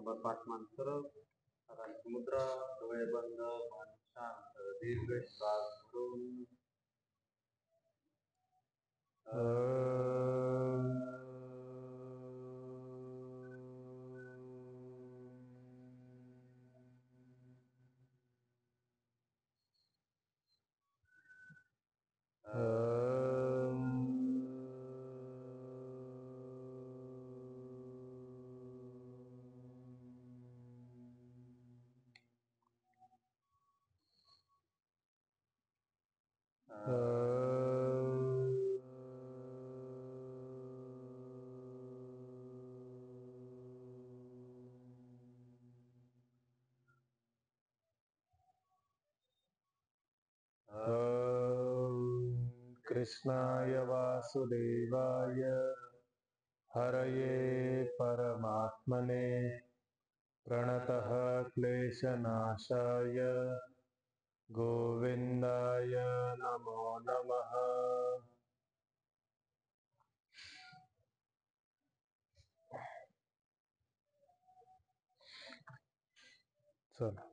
Number 5 माणसं मुद्रा डोळे बंद मन शांत दीर्घ श्वास घेऊन कृष्णाय वासुदेवाय हरये परमात्मने प्रणतः क्लेशनाशाय गोविन्दाय नमो नमः। चलो,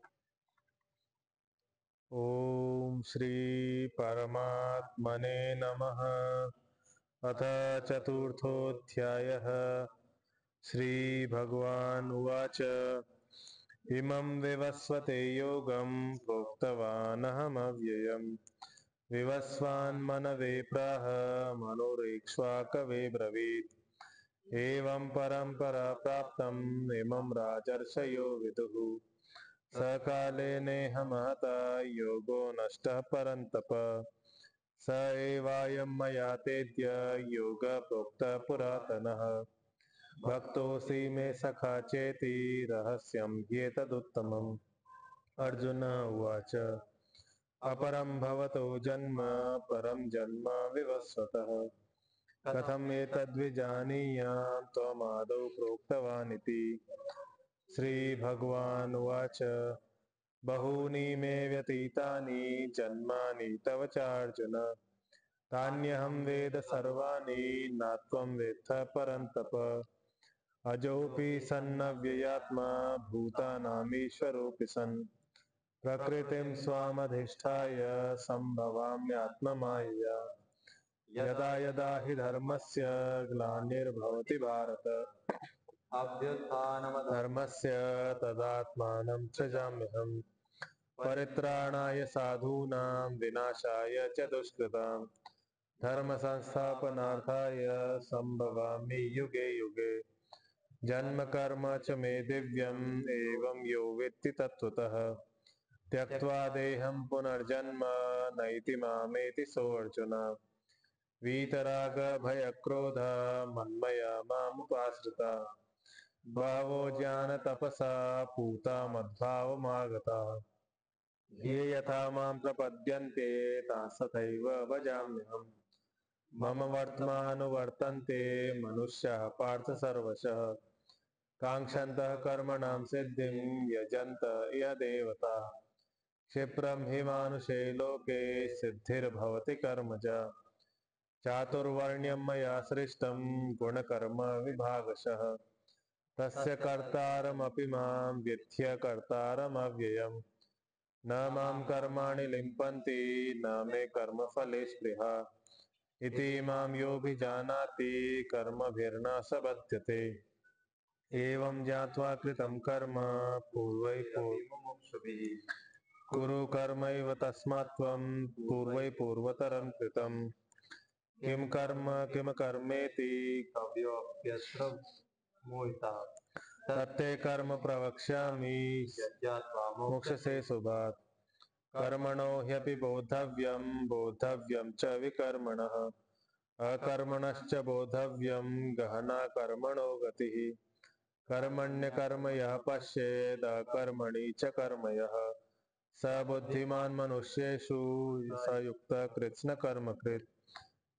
ओम श्री परमात्मने नमः। अथ चतुर्थोऽध्यायः। श्री भगवान् उवाच इमं विवस्वते योगं प्रोक्तवानहमव्ययम् विवस्वान्मनवे प्राह मनोरेक्ष्वाकवे ब्रवीत् एवं परम्परा प्राप्तम् इमं राजर्षयो विदुः सकाले नेह महता योगो नष्टः परन्तप स एवायं मया तेद्य योग प्रोक्तः पुरातनः भक्तोऽसि मे सखा चेति रहस्यं ह्येतदुत्तमम्। अर्जुन उवाच अपरं भवतो जन्म परं जन्म विवस्वतः कथम् एतद्विजानीयाम् त्वमादौ प्रोक्तवानिति। श्रीभगवानुवाच बहूनि मे व्यतीतानि जन्मानि तव चार्जुन तान्यहं वेद सर्वाणि न त्वं वेत्थ परन्तप अजोऽपि सन्नव्ययात्मा भूतानामीश्वरोऽपि सन् प्रकृतिं स्वामधिष्ठाय सम्भवाम्यात्ममायया यदा यदा हि धर्मस्य ग्लानिर्भवति भारत धर्मस्य तदात्मानं सृजाम्यहम् परित्राणाय साधूनां विनाशाय च दुष्कृताम् धर्म संस्थापनार्थाय सम्भवामि युगे युगे जन्म कर्म च मे दिव्यम् एवं यो वेत्ति तत्त्वतः त्यक्त्वा देहं पुनर्जन्म नैति मामेति सोऽर्जुन वीतराग भयक्रोध मन्मया मामुपाश्रिता बहवो ज्ञानतपसा पूता मद्भावमागता ये यथा मां प्रपद्यन्ते तां तथैव भजाम्यहम् मम वर्त्मानुवर्तन्ते मनुष्याः पार्थ सर्वशः काङ्क्षन्तः कर्मणां सिद्धिं यजन्त इह देवताः क्षिप्रं हि मानुषे लोके सिद्धिर्भवति कर्मजा चातुर्वर्ण्यं मया सृष्टं गुणकर्म विभागशः तस्य कर्तारमपि मां विद्य कर्तारमव्ययम् न मां कर्माणि लिम्पन्ति न मे कर्मफले स्पृहा इति मां योऽभिजानाति कर्मभिर्न स बध्यते एवं ज्ञात्वा कृतं कर्म पूर्वैर्मुमुक्षुभिः कुरु कर्मैव तस्मात् त्वं पूर्वैर्पूर्वतरं कृतं किं कर्म किम कर्मेति कव्योऽप्यत्र मोहितः तत्ते कर्म प्रवक्ष्यामि मोक्षसे शुभात् कर्मणो ह्यपि बोद्धव्यं बोद्धव्यं च विकर्मणः अकर्मणश्च बोद्धव्यं गहना कर्मणो गतिः कर्मण्यकर्म यः पश्येद् अकर्मणि च कर्म यः स बुद्धिमान् मनुष्येषु स युक्तः कृत्स्नकर्मकृत्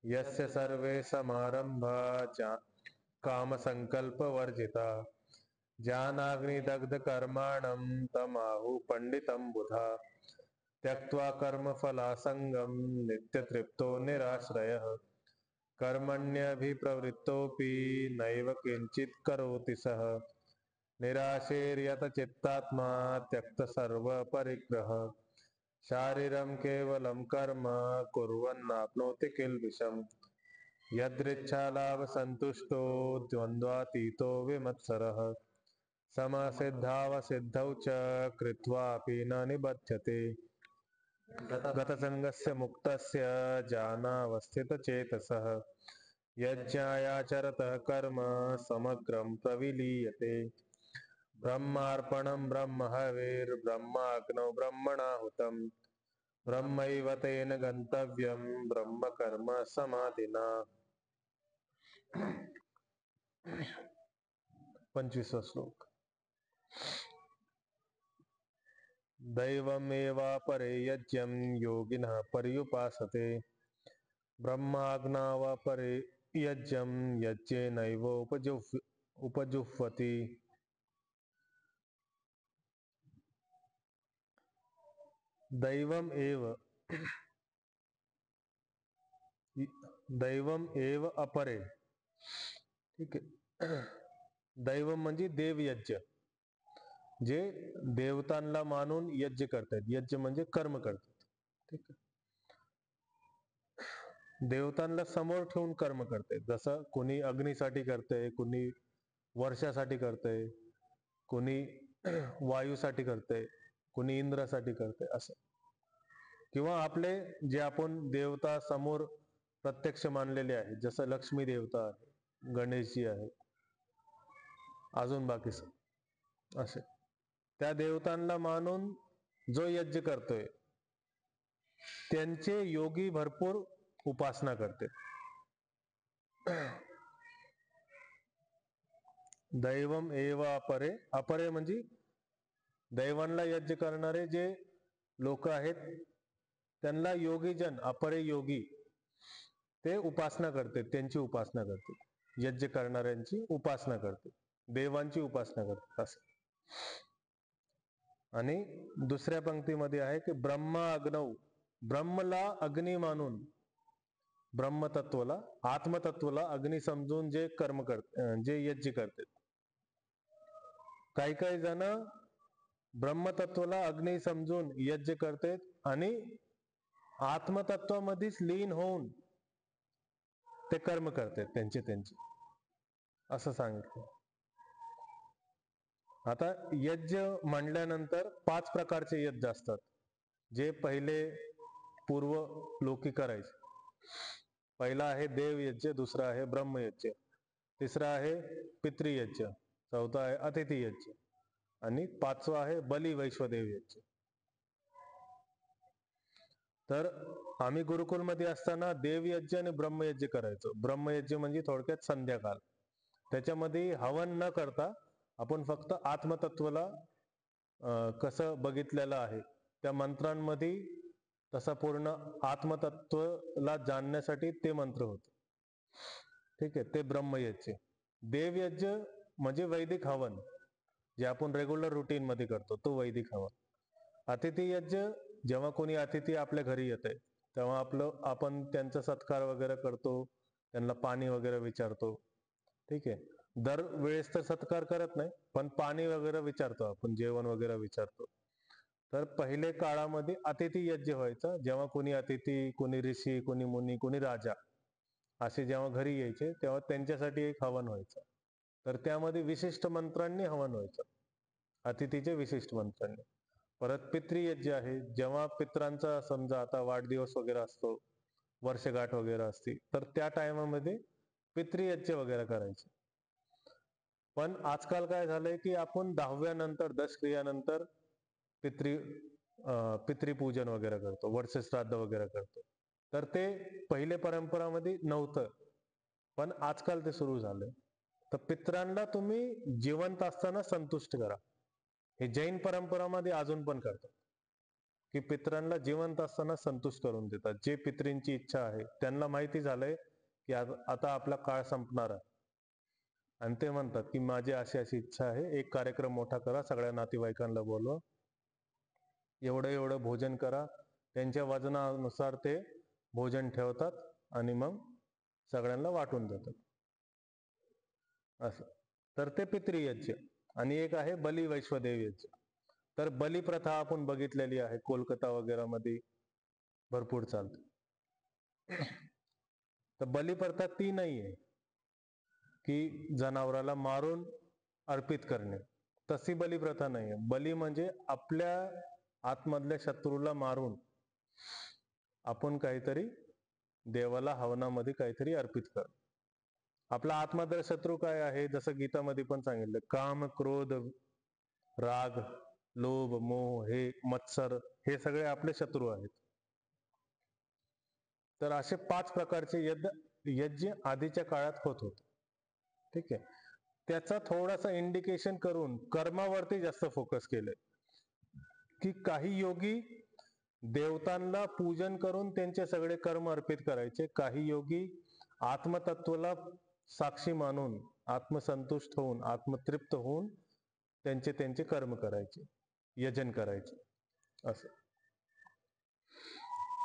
यस्य सर्वे समारम्भा कामसङ्कल्पवर्जिता ज्ञानाग्निदग्धकर्माणं तमाहुः पंडितं बुधा त्यक्त्वा कर्मफलासङ्गं नित्यतृप्तो निराश्रयः कर्मण्यभिप्रवृत्तोऽपि नैव किञ्चित् करोति सः निराशेर्यत चित्तात्मा त्यक्त सर्व परिग्रह शारीरं केवलं कर्म कुर्वन्नाप्नोति किल्बिषम् यदृच्छालाभ संतुष्टो द्वन्द्वातीतो विमत्सरः समसिद्धावसिद्धौ च कृत्वापि न निबध्यते गतसङ्गस्य मुक्तस्य जानावस्थितचेतसः यज्ञायाचरतः कर्म समग्रं प्रविलीयते ब्रह्मार्पणं ब्रह्महविर्ब्रह्माग्नौ ब्रह्मणाहुतं ब्रह्मैव तेन गन्तव्यं ब्रह्म कर्म समाधिना 25वा श्लोक दैवमेवापरे यज्ञं योगिनः पर्युपासते ब्रह्माग्नावापरे यज्ञं यज्ञेनैव उपजुह्वति दैवम एव अपरे. ठीक आहे. दैवम म्हणजे देवयज्ञ, जे देवतांना मानून यज्ञ करतात. यज्ञ म्हणजे कर्म करतात. ठीक आहे. देवतांना समोर ठेवून कर्म करते. जसं कोणी अग्नीसाठी करते, कोणी वर्षासाठी करते, कोणी वायूसाठी करते, कोणी इंद्रासाठी करते, असं. किंवा आपले जे आपण देवता समोर प्रत्यक्ष मानलेले आहे, जसं लक्ष्मी देवता आहे, गणेशजी आहे, अजून बाकी असे त्या देवतांना मानून जो यज्ञ करतोय त्यांचे योगी भरपूर उपासना करते. दैवम एव अपरे. अपरे म्हणजे दैवांना यज्ञ करणारे जे लोक आहेत त्यांना योगीजन, अपरे योगी, ते उपासना करते, त्यांची उपासना करते. यज्ञ करणाऱ्यांची उपासना करते, देवांची उपासना करते असं. आणि दुसऱ्या पंक्तीमध्ये आहे की ब्रह्मा अग्नौ, ब्रह्मला अग्नी मानून, ब्रह्मतत्वला, आत्मतत्वला अग्नी समजून जे कर्म करते, जे यज्ञ करते. काही काही जण ब्रह्मतत्वला अग्नी समजून यज्ञ करतात आणि आत्मतत्वामध्येच लीन होऊन ते कर्म करतात त्यांचे असं सांगितलं. आता यज्ञ म्हणल्यानंतर 5 प्रकारचे यज्ञ असतात, जे पहिले पूर्व लोकी करायचे. पहिला आहे देवयज्ञ, दुसरा आहे ब्रह्मयज्ञ, तिसरा आहे पितृयज्ञ, चौथा आहे अतिथी यज्ञ आणि 5वा आहे बली वैश्वदेव यज्ञ. तर आम्ही गुरुकुलमध्ये असताना देवयज्ञ आणि ब्रह्मयज्ञ करायचो. ब्रह्मयज्ञ म्हणजे थोडक्यात संध्याकाळ. त्याच्यामध्ये हवन न करता आपण फक्त आत्मतत्वला कसं बघितलेलं आहे त्या मंत्रांमध्ये, तसा पूर्ण आत्मतत्वला जाणण्यासाठी ते मंत्र होते. ठीक आहे, ते ब्रह्मयज्ञ. देवयज्ञ म्हणजे वैदिक हवन, जे आपण रेग्युलर रुटीन मध्ये करतो, तो वैदिक हवन. अतिथी यज्ञ, जेव्हा कोणी अतिथी आपल्या घरी येते तेव्हा आपण त्यांचा सत्कार वगैरे करतो, त्यांना पाणी वगैरे विचारतो. ठीक आहे. दर वेळेस तर सत्कार करत नाही, पण पाणी वगैरे विचारतो आपण, जेवण वगैरे विचारतो. तर पहिले काळामध्ये अतिथी यज्ञ व्हायचा, जेव्हा कोणी अतिथी, कोणी ऋषी, कोणी मुनी, कोणी राजा असे जेव्हा घरी यायचे तेव्हा त्यांच्यासाठी एक हवन व्हायचं. तर त्यामध्ये विशिष्ट मंत्रांनी हवन व्हायचं, अतिथीचे विशिष्ट मंत्रांनी. परत पितृयज्ञ आहे, जेव्हा पित्रांचा समजा आता वाढदिवस वगैरे असतो, वर्षगाठ वगैरे असते, तर त्या टायमामध्ये पितृयज्ञ वगैरे करायचे. पण आजकाल काय झालंय की आपण 10व्या नंतर, दशक्रियानंतर पितृपूजन वगैरे करतो, वर्षश्राद्ध वगैरे करतो. तर ते पहिले परंपरामध्ये नव्हतं, पण आजकाल ते सुरू झालंय. तर पित्रांना तुम्ही जिवंत असताना संतुष्ट करा. हे जैन परंपरामध्ये अजून पण करतात, की पित्रांना जिवंत असताना संतुष्ट करून देतात. जे पित्रींची इच्छा आहे, त्यांना माहिती झालंय की आता आपला काळ संपणार आहे, आणि ते म्हणतात की माझी अशी अशी इच्छा आहे, एक कार्यक्रम मोठा करा, सगळ्या नातेवाईकांना बोलवा, एवढं भोजन करा. त्यांच्या वजनानुसार ते भोजन ठेवतात आणि मग सगळ्यांना वाटून देतात असं. तर ते पितृयज्ञ. आणि एक आहे बली वैश्वदेव यज्ञ. तर बलिप्रथा आपण बघितलेली आहे, कोलकाता वगैरे मध्ये भरपूर चालते. तर बलिप्रथा ती नाही आहे की जनावराला मारून अर्पित करणे, तशी बलिप्रथा नाही आहे. बली म्हणजे आपल्या आतमधल्या शत्रूला मारून आपण काहीतरी देवाला हवनामध्ये काहीतरी अर्पित कर. आपला आतमधला शत्रू काय आहे, जसं गीतामध्ये पण सांगितलं, काम, क्रोध, राग, लोभ, मोह, हे मत्सर, हे सगळे आपले शत्रू आहेत. तर असे 5 प्रकारचे यज्ञ आधीच्या काळात होत होते. ठीक आहे. त्याचा थोडासा इंडिकेशन करून कर्मावरती जास्त फोकस केलंय, की काही योगी देवतांना पूजन करून त्यांचे सगळे कर्म अर्पित करायचे, काही योगी आत्मतत्वाला साक्षी मानून, आत्मसंतुष्ट होऊन, आत्मतृप्त होऊन त्यांचे कर्म करायचे, यजन करायचे असं.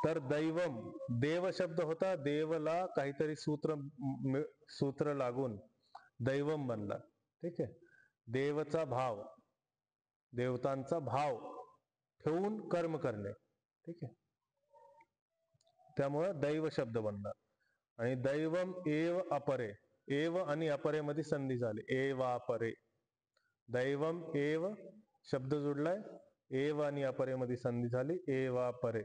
तर दैवम, देव शब्द होता, देवला काहीतरी सूत्र लागून दैवम बनला. ठीक आहे. देवचा भाव, देवतांचा भाव ठेवून कर्म करणे. ठीक आहे. त्यामुळे दैव शब्द बनला. आणि दैवम एव अपरे, एव आणि अपरे मध्ये संधी झाली, एवापरे. दैवम एव शब्द जोडलाय, एव आणि अपरे मध्ये संधी झाली, एवापरे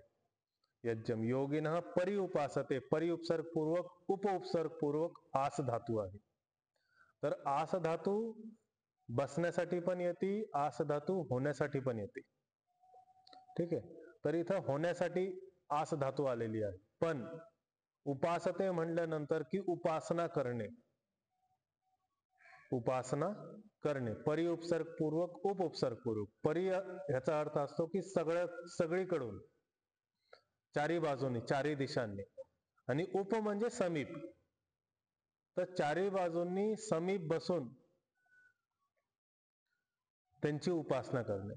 यज्ञम. योगिनः परिउपासते, परिउपसर्ग पूर्वक, उपउपसर्ग पूर्वक आस धातू आहे. तर आस धातू बसण्यासाठी पण येते, आस धातू होण्यासाठी पण येते. ठीक आहे. तर इथं होण्यासाठी आस धातू आलेली आहे. पण उपासते म्हटल्यानंतर की उपासना करणे, उपासना करणे, परिउपसर्ग पूर्वक, उपउपसर्ग पूर्वक. परि ह्याचा अर्थ असतो की सगळीकडून, चारी बाजूनी, चारी दिशांनी. आणि उप म्हणजे समीप. तर चारी बाजूंनी समीप बसून त्यांची उपासना करणे,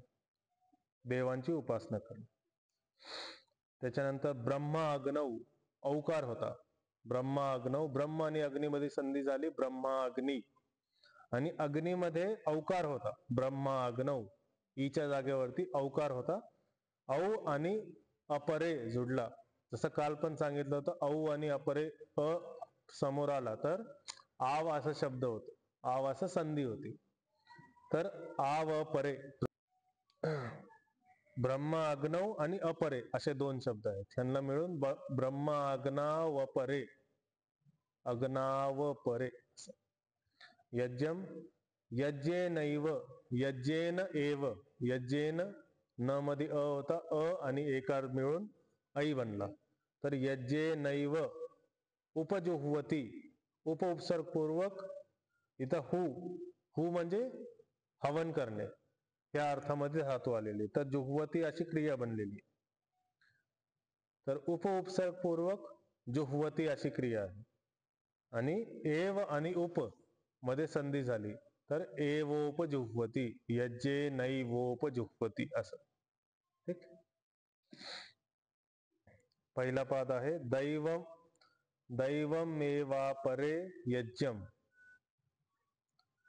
देवांची उपासना करणे. त्याच्यानंतर ब्रह्मा अग्नौ, औकार होता, ब्रह्मा अग्नौ. ब्रह्म आणि अग्नीमध्ये संधी झाली, ब्रह्मा अग्नी. आणि अग्नीमध्ये औकार होता, ब्रह्मा अग्नौ. ईच्या जागेवरती औकार होता. औ आणि अपरे जुडला. जसं काल पण सांगितलं होतं, औ आणि अपरे समोर आला तर आव असा शब्द होतो, आव असं संधी होती. तर आव परे, ब्रह्मा अग्नौ आणि अपरे असे 2 शब्द आहेत. त्यांना मिळून ब्रह्मा अग्नाव परे, अग्नाव परे. यज्ञम, यज्ञेनैव, यज्ञेन एव, यज्ञेन, न मध्ये होता, आणि एकार मिळून ऐ बनला. तर यज्ञेनैव उपजुह्वती, उपउपसर्ग पूर्वक इथं हू म्हणजे हवन करणे, या अर्थामध्ये धातू आलेली. तर जुह्वती अशी क्रिया बनलेली. तर उपउपसर्ग पूर्वक जुह्वती अशी क्रिया आहे. आणि एव आणि उप मध्ये संधी झाली, तर एवोपजुह्वती, यज्ञेनैवोपजुह्वती असं. ठीक. पहिला पाद आहे दैवम, दैवमेवापरे यज्ञम.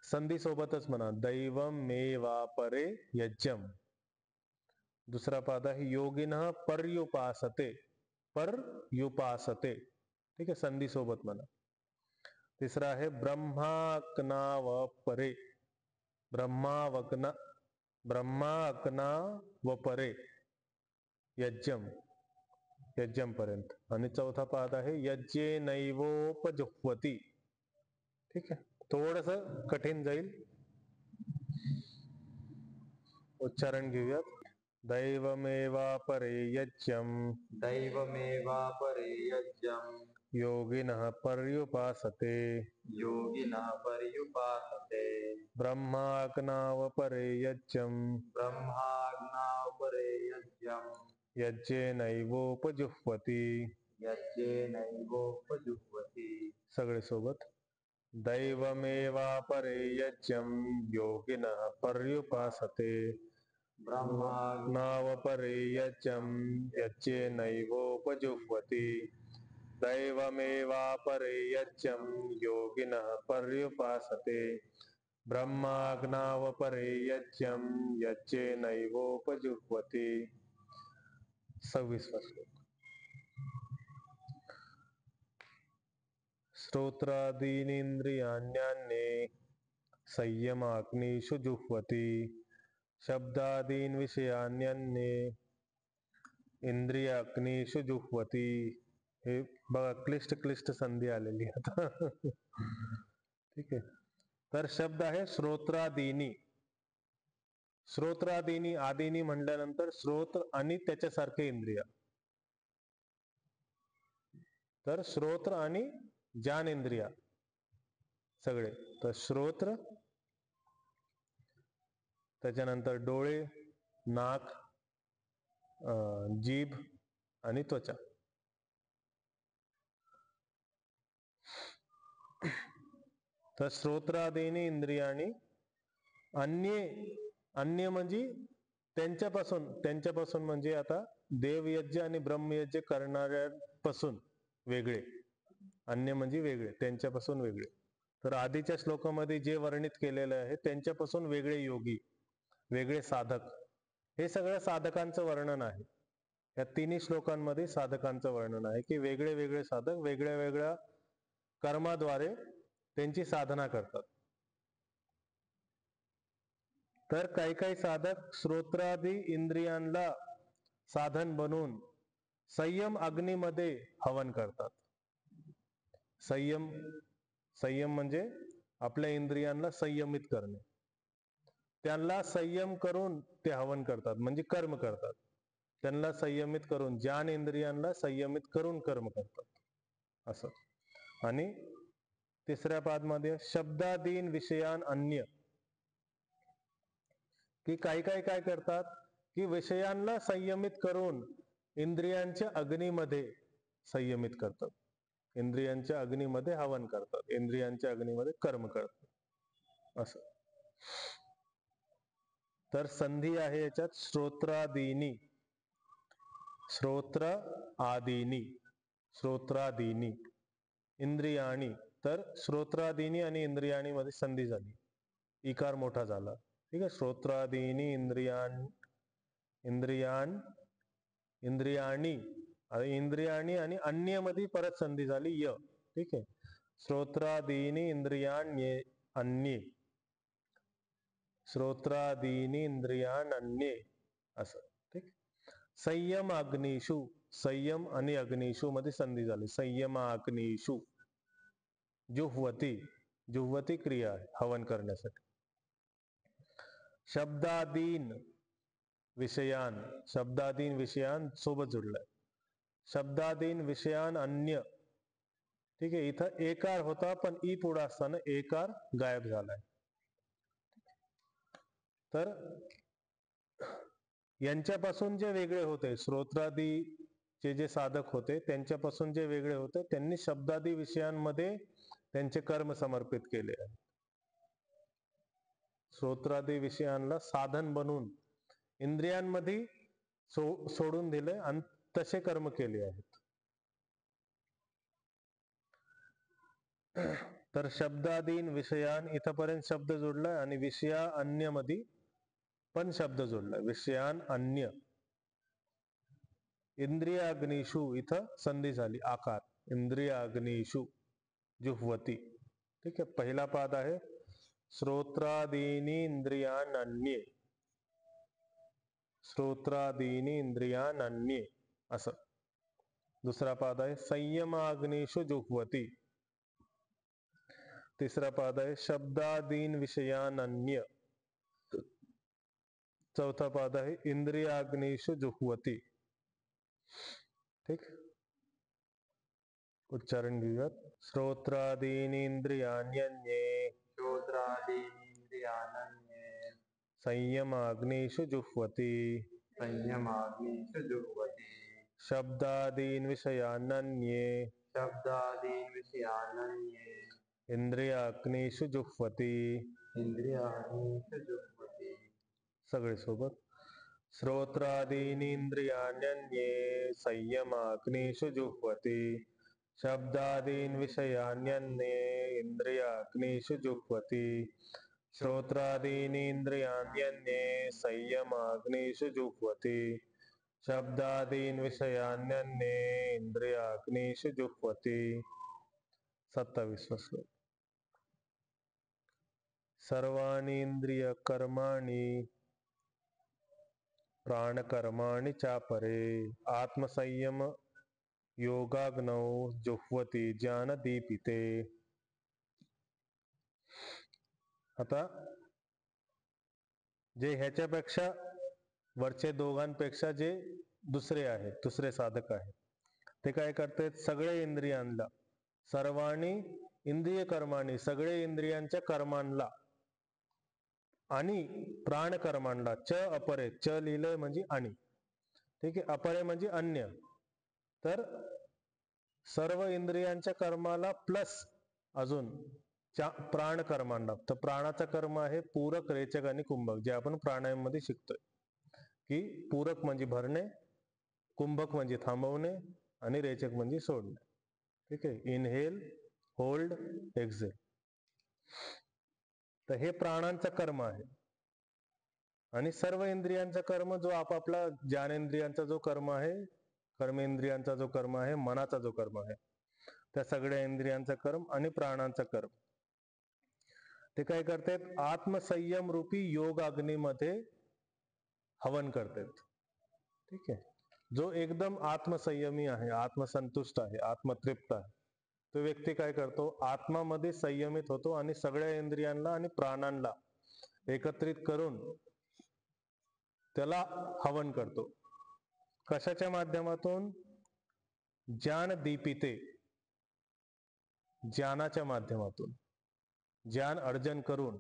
संधी सोबतच म्हणा, दैवमेवापरे यज्ञम. दुसरा पाद आहे योगिनः पर्युपासते, पर्युपासते. ठीक आहे, संधी सोबत म्हणा. तिसरा आहे ब्रह्माकनावपरे, ब्रह्माकनावपरे यज्ञम, यज्ञम पर्यंत. आणि चौथा पाद आहे यज्ञेनैवोपजुह्वती. ठीक आहे, थोडस कठीण जाईल, उच्चारण घेऊयात. दैवमेवापरे यज्ञम, दैवमेवापरे यज्ञम् योगिनः पर्युपासते, योगिनः पर्युपासते. ब्रह्माग्नावपरे यज्ञम, ब्रह्माग्नावपरे यज्ञम् यज्ञेनैवोपजुह्वति. यज्ञेनैवोपजुह्वति. सगळे सोबत. दैवमेवापरे यज्ञम, योगिनः पर्युपासते, ब्रह्माग्नावपरे यज्ञम, यज्ञेनैवोपजुह्वति. दैवमेवापरे यज्ञम, योगिनः पर्युपासते, ब्रह्माग्नावपरे यज्ञं यज्ञेनैवोपजुह्वति. 26वा श्लोक. श्रोत्रादीनीन्द्रियाण्यान्ये संयमाग्निषु जुह्वति. शब्दादीन् विषयान्यन्ये इंद्रियाग्निषु जुह्वति. हे बघा क्लिष्ट संधी आलेली आता. ठीक आहे. तर शब्द आहे श्रोत्रादीनी. श्रोत्रादीनी, आदीनी म्हटल्यानंतर श्रोत्र आणि त्याच्यासारखे इंद्रिय. तर श्रोत्र आणि ज्ञान इंद्रिया सगळे. तर श्रोत्र, त्याच्यानंतर डोळे, नाक, जीभ आणि त्वचा. तर श्रोत्रादीनी इंद्रियाणी अन्य म्हणजे त्यांच्यापासून म्हणजे आता देवयज्ञ आणि ब्रह्मयज्ञ करणाऱ्यापासून वेगळे. अन्य म्हणजे वेगळे, त्यांच्यापासून वेगळे. तर आधीच्या श्लोकामध्ये जे वर्णित केलेलं आहे त्यांच्यापासून वेगळे योगी, वेगळे साधक. हे सगळं साधकांचं वर्णन आहे. या तिन्ही श्लोकांमध्ये साधकांचं वर्णन आहे की वेगळे वेगळे साधक वेगळ्या वेगळ्या कर्माद्वारे त्यांची साधना करतात. तर काही काही साधक श्रोत्रादी इंद्रियांना साधन बनवून संयम अग्नीमध्ये हवन करतात. संयम म्हणजे आपल्या इंद्रियांना संयमित करणे. त्यांना संयम करून ते हवन करतात म्हणजे कर्म करतात. त्यांना संयमित करून, ज्ञान इंद्रियांना संयमित करून कर्म करतात असं. आणि तिसऱ्या पादमध्ये शब्दादीन विषयान अन्य, की काही काय करतात की विषयांना संयमित करून इंद्रियांच्या अग्नीमध्ये संयमित करतात. इंद्रियांच्या अग्नीमध्ये हवन करतात, इंद्रियांच्या अग्नीमध्ये कर्म करतात असं. तर संधी आहे याच्यात श्रोत्रादीनी, श्रोत्रादीनी इंद्रियाणी. तर श्रोत्रादीनी आणि इंद्रियाणी मध्ये संधी झाली, इकार मोठा झाला. ठीक आहे. श्रोत्रादीनी इंद्रियाणी आणि अन्य मध्ये परत संधी झाली य. ठीक आहे. श्रोत्रादीनी इंद्रियाण्ये अन्ये, श्रोत्रादीनी इंद्रियाण्ये असं. ठीक. संयम अग्निषु, संयम आणि अग्निषु मध्ये संधी झाली. संयमाग्निषु जुह्वती क्रिया आहे हवन करण्यासाठी. शब्दादीन विषयान सोबत जुडलाय. शब्दादीन विषयान अन्य. ठीक आहे. इथं एकार होता पण ई पुढे असताना एकार गायब झालाय. तर यांच्यापासून जे वेगळे होते, श्रोत्रादीचे जे साधक होते त्यांच्यापासून जे वेगळे होते, त्यांनी शब्दादी विषयांमध्ये त्यांचे कर्म समर्पित केले आहे. श्रोत्रादी विषयांना साधन बनवून इंद्रियांमध्ये सोडून दिले आणि तसे कर्म केले आहेत. तर शब्दादीन विषयान इथपर्यंत शब्द जोडलाय आणि विषया अन्य मध्ये पण शब्द जोडलाय. विषयान अन्य. इंद्रियाग्निषु इथं संधी झाली आकार. इंद्रियाग्निषु जुह्वती. ठीक आहे. पहिला पाद आहे श्रोत्रादीनी इंद्रियानन्ये, श्रोत्रादीनी इंद्रियानन्ये असं. दुसरा पाद आहे संयमाग्निषु जुह्वती. तिसरा पाद आहे शब्दादीन विषयानन्य. चौथा पाद आहे इंद्रियाग्निषु जुह्वती. ठीक. उच्चारण घेऊयात. श्रोत्रादीनी इंद्रियाण्ये, संयमाग्निषु जुह्वति, शब्दादीन विषयानन्ये, इंद्रियाग्निषु जुह्वति. सगळे सोबत. श्रोत्रादीनी इंद्रियाण्ये संयमाग्निषु जुह्वति, शब्दादीन विषयान्यन्ये इंद्रियाग्निषु जुह्वति. श्रोत्रादीनीन्द्रियाण्यन्ये संयमाग्निषु जुह्वति शब्दादीन् विषयान्यन्ये इंद्रियाग्निषु जुह्वति 27 श्लोक सर्वाणि इंद्रिय कर्माणि प्राणकर्माणि चापरे आत्मसंयम योगाग्नौ जुह्वति ज्ञानदीपिते. आता जे ह्याच्यापेक्षा वरचे दोघांपेक्षा जे दुसरे साधक आहेत ते काय करतात, सगळे इंद्रियांना सर्वाणी इंद्रिय कर्माणी सगळे इंद्रियांच्या कर्मांना आणि प्राण कर्मांना च अपरे च लिहिलंय म्हणजे आणि ठीक आहे, अपरे म्हणजे अन्य, तर सर्व इंद्रियांच्या कर्माला प्लस अजून प्राण कर्मांना. तर प्राणाचा कर्म आहे पूरक, रेचक आणि कुंभक, जे आपण प्राणायाम मध्ये शिकतोय की पूरक म्हणजे भरणे, कुंभक म्हणजे थांबवणे आणि रेचक म्हणजे सोडणे. ठीक आहे, इनहेल, होल्ड, एक्झेल. तर हे प्राणांचा कर्म आहे. आणि सर्व इंद्रियांचा कर्म जो आपापला ज्ञानेंद्रियांचा जो कर्म आहे, कर्मेंद्रियांचा जो कर्म आहे, मनाचा जो कर्म आहे, त्या सगळ्या इंद्रियांचा कर्म आणि प्राणांचा कर्म ते काय करतात, आत्मसंयम रूपी योग अग्नीमध्ये हवन करतात. ठीक आहे, जो एकदम आत्मसंयमी आहे, आत्मसंतुष्ट आहे, आत्मतृप्त आहे, तो व्यक्ती काय करतो, आत्मामध्ये संयमित होतो आणि सगळ्या इंद्रियांना आणि प्राणांना एकत्रित करून त्याला हवन करतो. कशाच्या माध्यमातून? ज्ञान दीपिते, ज्ञानाच्या माध्यमातून ज्ञान अर्जन करून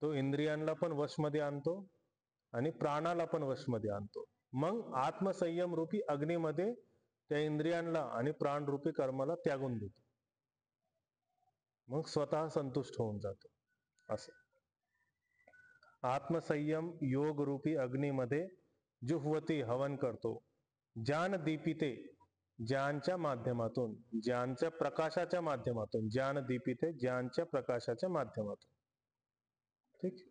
तो इंद्रियांना पण वशमध्ये आणतो आणि प्राणाला पण वशमध्ये आणतो. मग आत्मसंयम रूपी अग्नीमध्ये त्या इंद्रियांना आणि प्राण रूपी कर्माला त्यागून देतो. मग स्वतः संतुष्ट होऊन जातो. असं आत्मसंयम योग रूपी अग्नीमध्ये जुह्वती हवन करतो. ज्ञान दीपिते ज्ञानच्या माध्यमातून, ज्ञानच्या प्रकाशाच्या माध्यमातून, ज्ञान दीपिते ज्ञानच्या प्रकाशाच्या माध्यमातून. ठीक.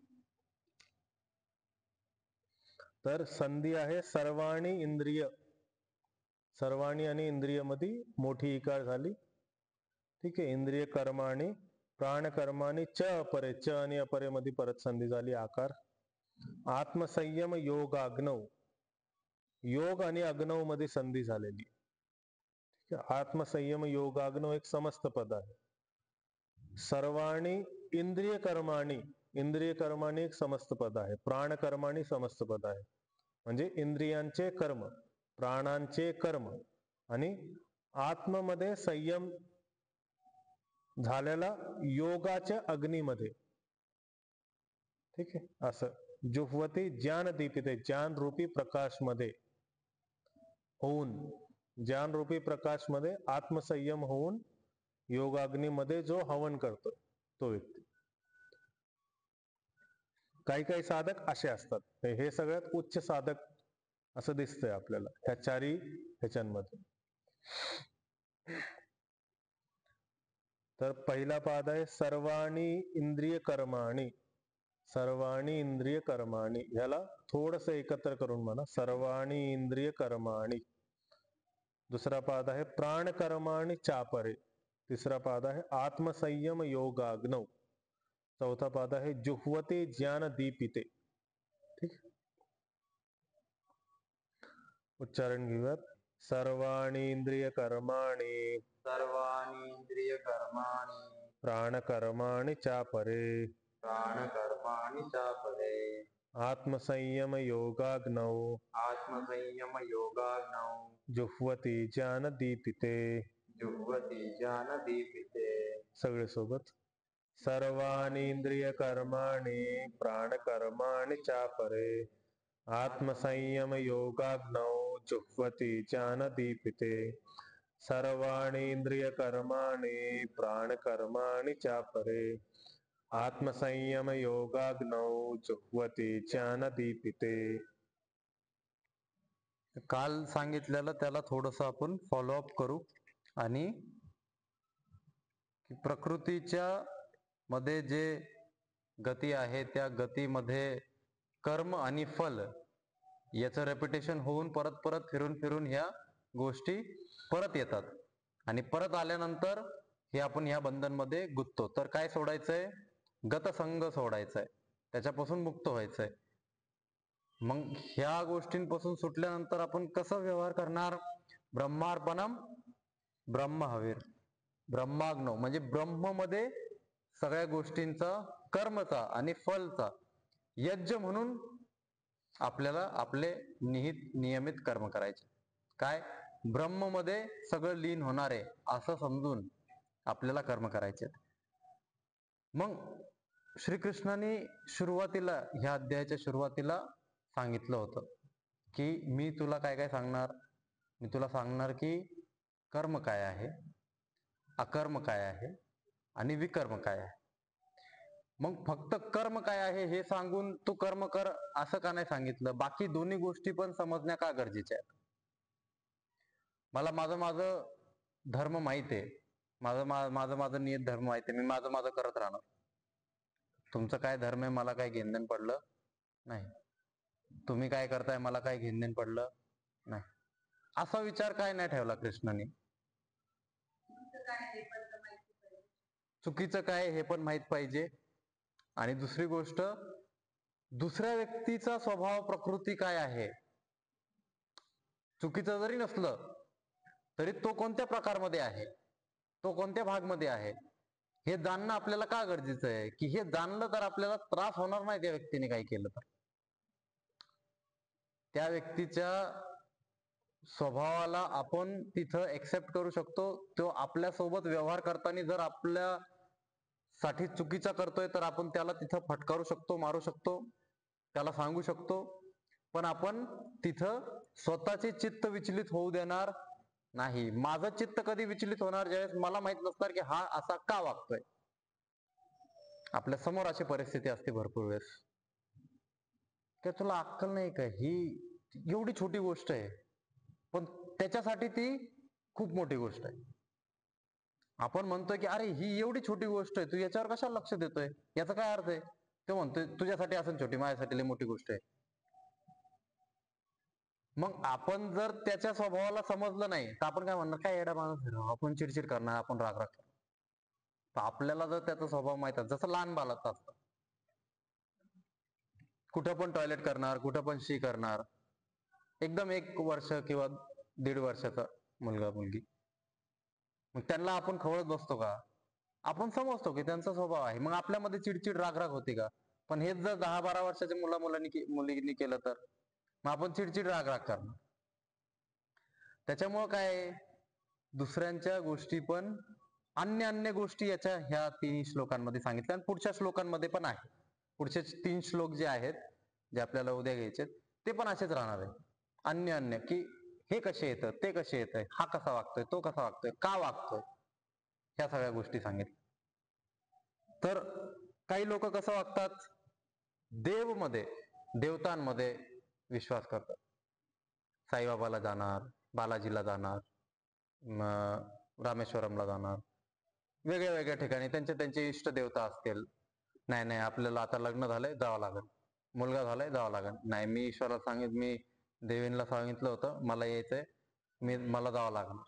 तर संधी आहे सर्वाणी इंद्रिय, सर्वाणी आणि इंद्रिय मध्ये मोठी इकार झाली. ठीक आहे, इंद्रिय कर्माणी प्राण कर्माणी च अपरे, च आणि अपरे मध्ये परत संधी झाली आकार. आत्मसंयम योगाग्नौ, योग आणि अग्नौ मध्ये संधी झालेली. आत्मसंयम योगाग्नौ एक समस्त पद आहे. सर्वाणी इंद्रिय कर्माणी, इंद्रिय कर्माणी एक समस्त पद आहे. प्राण कर्माणी समस्त पद आहे. म्हणजे इंद्रियांचे कर्म, प्राणांचे कर्म आणि आत्ममध्ये संयम झालेला योगाच्या अग्नीमध्ये. ठीक आहे, असं जुह्वती ज्ञान दीपिते ज्ञान रूपी प्रकाश मध्ये होऊन, ज्ञान रूपी प्रकाश मध्ये आत्मसंयम होऊन योगाग्नीमध्ये जो हवन करतो तो व्यक्ती. काही काही साधक असे असतात, हे सगळ्यात उच्च साधक असं दिसतंय आपल्याला ह्या चारी ह्याच्यामध्ये. तर पहिला पाद आहे सर्वाणी इंद्रिय कर्माणी, सर्वाणी इंद्रिय कर्माणी, ह्याला थोडस एकत्र करून म्हणा, सर्वाणी इंद्रिय कर्माणी. दुसरा पाद आहे प्राण कर्माणी चापरे. तिसरा पाद आहे आत्मसंयम योगाग्नौ. चौथा पाद आहे जुह्वती ज्ञान दीपिते. ठीक, उच्चारण घेऊयात. सर्वाणी इंद्रिय कर्माणी, सर्वाणि इंद्रिय कर्माणि प्राणकर्माणि चापरे, प्राणकर्माणि चापरे आत्मसंयम योगाग्नौ, आत्मसंयम योगाग्नौ जुह्वती ज्ञानदीपिते. जुह्वति ज्ञानदीपिते. सगळे सोबत. सर्वाणि इंद्रिय कर्माणि प्राणकर्माणि चापरे, आत्मसंयम योगाग्नौ जुह्वति ज्ञानदीपिते. सर्वाणि इंद्रिय कर्माणि प्राणकर्माणि चापरे, आत्मसंयम योगाग्नौ जुह्वति ज्ञानदीपिते. काल सांगितलेलं त्याला थोडस आपण फॉलोअप करू. आणि प्रकृतीच्या मध्ये जे गती आहे त्या गतीमध्ये कर्म आणि फल याचं रेपिटेशन होऊन परत परत फिरून फिरून ह्या गोष्टी परत येतात आणि परत आल्यानंतर हे आपण ह्या बंधनमध्ये गुंततो. तर काय सोडायचंय? गतसंग सोडायचंय, त्याच्यापासून मुक्त व्हायचंय. मग ह्या गोष्टींपासून सुटल्यानंतर आपण कसं व्यवहार करणार? ब्रह्मार्पणम ब्रह्महवीर ब्रह्माग्नो म्हणजे ब्रह्ममध्ये सगळ्या गोष्टींचा कर्मचा आणि फलचा यज्ञ म्हणून आपल्याला आपले नियमित कर्म करायचे. काय? ब्रह्ममध्ये सगळं लीन होणार आहे असं समजून आपल्याला कर्म करायचे. मग श्रीकृष्णाने सुरुवातीला ह्या अध्यायाच्या सुरुवातीला सांगितलं होतं की मी तुला काय काय सांगणार? मी तुला सांगणार की कर्म काय आहे, अकर्म काय आहे आणि विकर्म काय आहे. मग फक्त कर्म काय आहे हे सांगून तू कर्म कर असं का नाही सांगितलं? बाकी दोन्ही गोष्टी पण समजण्या का गरजेच्या आहेत? मला माझं धर्म माहित आहे, माझं नियत धर्म माहित आहे, मी माझं करत राहणार. तुमचं काय धर्म आहे मला काय घेणं पडलं नाही, तुम्ही काय करताय मला काय घेणं पडलं नाही. असा विचार काय नाही ठेवला कृष्णाने. चुकीचं काय हे पण माहित पाहिजे. आणि दुसरी गोष्ट, दुसऱ्या व्यक्तीचा स्वभाव प्रकृती काय आहे, चुकीचं जरी नसलं तरी तो कोणत्या प्रकारमध्ये आहे, तो कोणत्या भागमध्ये आहे हे जाणणं आपल्याला का गरजेचं आहे? की हे जाणलं तर आपल्याला त्रास होणार नाही त्या व्यक्तीने काही केलं तर. त्या व्यक्तीच्या स्वभावाला आपण तिथं एक्सेप्ट करू शकतो. तो आपल्यासोबत व्यवहार करताना जर आपल्या साठी चुकीचा करतोय तर आपण त्याला तिथं फटकारू शकतो, मारू शकतो, त्याला सांगू शकतो. पण आपण तिथं स्वतःचे चित्त विचलित होऊ देणार नाही. माझं चित्त कधी विचलित होणार? ज्यावेळेस मला माहित नसणार की हा असा का वागतोय. आपल्या समोर अशी परिस्थिती असते भरपूर वेळेस. तर तुला अक्कल नाही का? ही एवढी छोटी गोष्ट आहे पण त्याच्यासाठी ती खूप मोठी गोष्ट आहे. आपण म्हणतोय की अरे ही एवढी छोटी गोष्ट आहे, तू याच्यावर कशाला लक्ष देतोय, याचा काय अर्थ आहे? तो म्हणतोय तुझ्यासाठी असेल छोटी, माझ्यासाठी लय मोठी गोष्ट आहे. मग आपण जर त्याच्या स्वभावाला समजलं नाही तर आपण काय म्हणणार? काय येडा माणूस आहे, आपण चिडचिड करणार, आपण राग करणार. तर आपल्याला जर त्याचा स्वभाव माहित आहे, जसं लहान बाळाचं असतं, कुठं पण टॉयलेट करणार, कुठं पण शी करणार. एकदम 1 वर्ष किंवा 1.5 वर्षाचा मुलगा मुलगी, मग त्यांना आपण खवळत बसतो का? आपण समजतो की त्यांचा स्वभाव आहे. मग आपल्यामध्ये चिडचिड राग होते का? पण हेच जर 10-12 वर्षाच्या मुलींनी केलं तर मग आपण चिडचिड राग करणार. त्याच्यामुळं काय, दुसऱ्यांच्या गोष्टी पण अन्य गोष्टी ह्या 3 श्लोकांमध्ये सांगितल्या आणि पुढच्या श्लोकांमध्ये पण आहे. पुढचे 3 श्लोक जे आहेत, जे आपल्याला उद्या घ्यायचे, ते पण असेच राहणार आहे. अन्य की हे कसे येतं, ते कसे येतंय, हा कसा वागतोय, तो कसा वागतोय, का वागतोय, ह्या सगळ्या गोष्टी सांगितल्या. तर काही लोक कसं वागतात? देवतांमध्ये विश्वास करतात. साईबाबाला जाणार, बालाजीला जाणार, रामेश्वरमला जाणार, वेगळ्या वेगळ्या ठिकाणी त्यांचे इष्ट देवता असतील. नाही आपल्याला आता लग्न झालंय जावं लागेल, मुलगा झालाय जावं लागेल, नाही मी ईश्वराला मी देवींना सांगितलं होतं मला यायचंय, मला जावं लागणार.